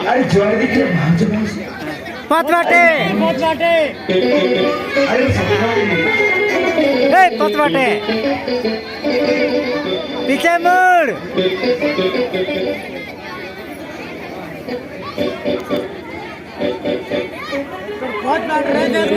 अरे जोड़े दिखे भांजो भांजो पतवाटे अरे हे पतवाटे पीछे मुड़ पतवाटे रेंजर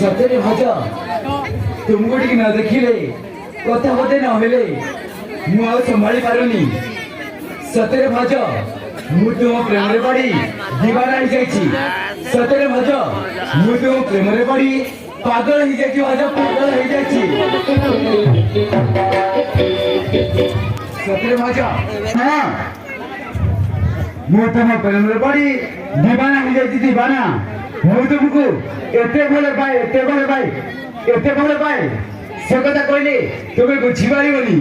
सतेरे भाजा तुमको ठीक न देखिले कथा बोते न हेले मु आ संभाली पारुनी सतेरे भाजा मु तुम प्रेम रे पड़ी दीवाना हो जाईची सतेरे भाजा मु तुम प्रेम रे पड़ी पागल हो जाईची भाजा पागल हो जाईची सतेरे भाजा हां मु तुम प्रेम रे पड़ी दीवाना हो जाईची दीवाना मु तुमको एते भले पाए से कथा कहले तुम्हें बुझी पारिबनी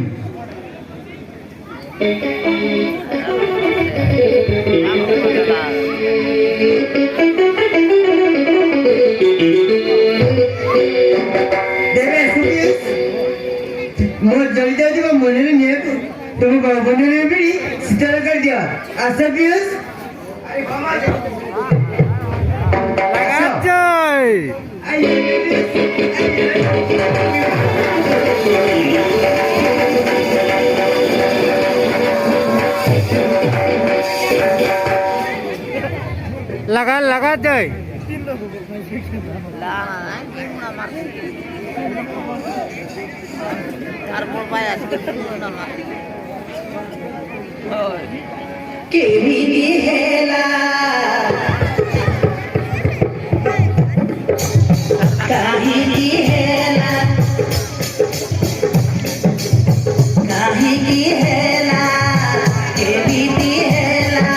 देवे सुखिस मोर जल्दी आजी को मने ने नियत तुम बने ने भी सितारा कर दिया आशा पियस अरे मामा जा लगा जाए लगा जाए केवी हेला काहे की हेला केवी हेला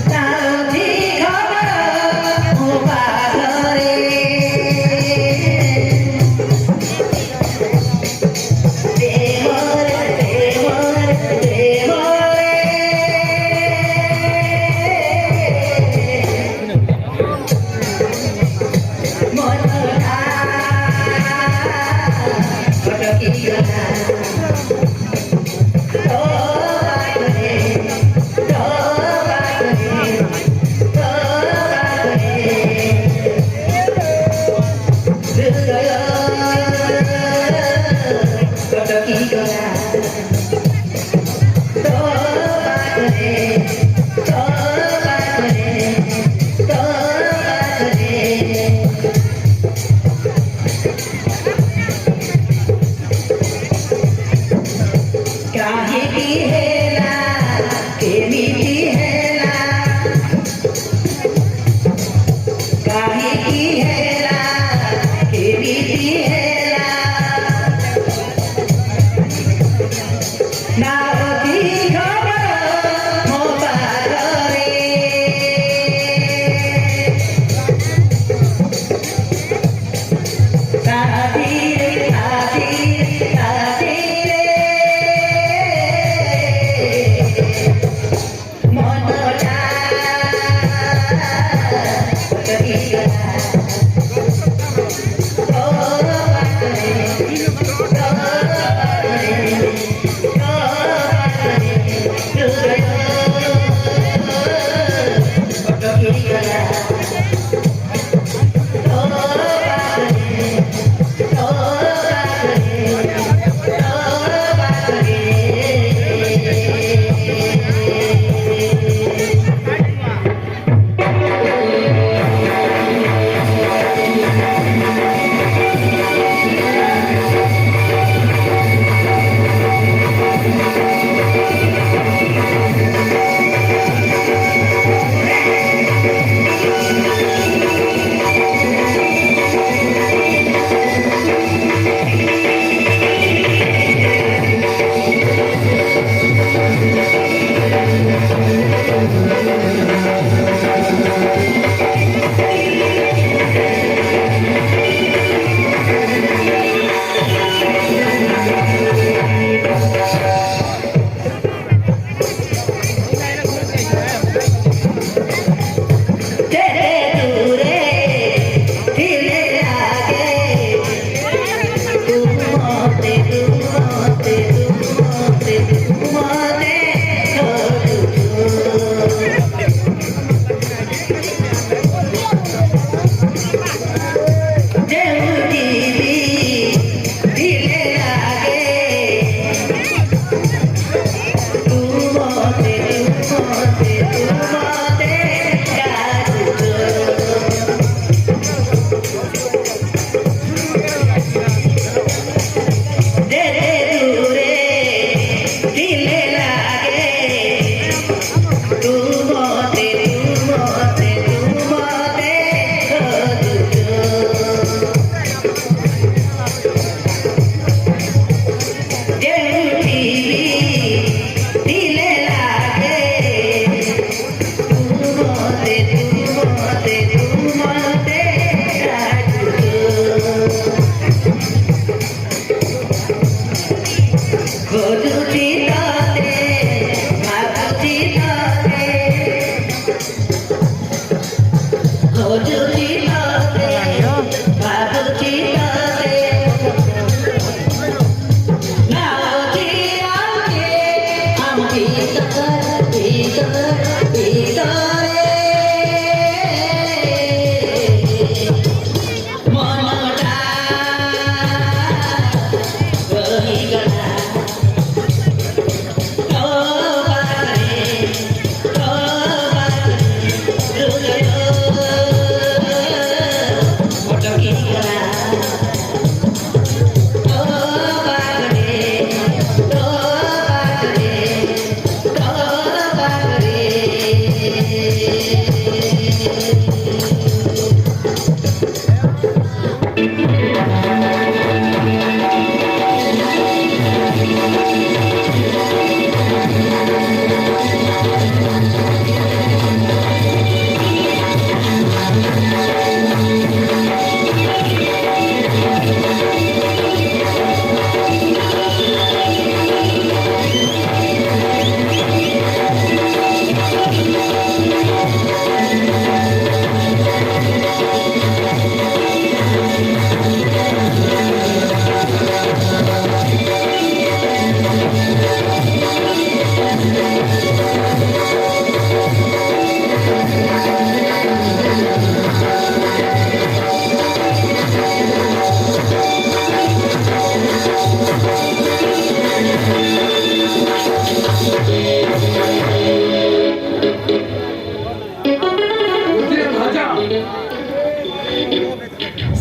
तावी खबर हो पागरे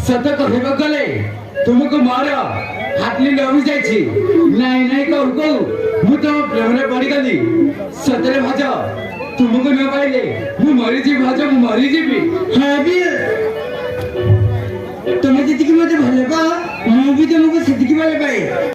सतत हे बघले तुमको मारा हातली लावी जायची नाही नाही कहू कहू मु तो प्रेमरे पड़ी गली सतरे भाजा तुमको न पाइले मु मरी जी भाजा मु मरी जीबी हाँ भी तुम्हें जितकी मते भले पा मु भी तुमको सेतिकी भले पाए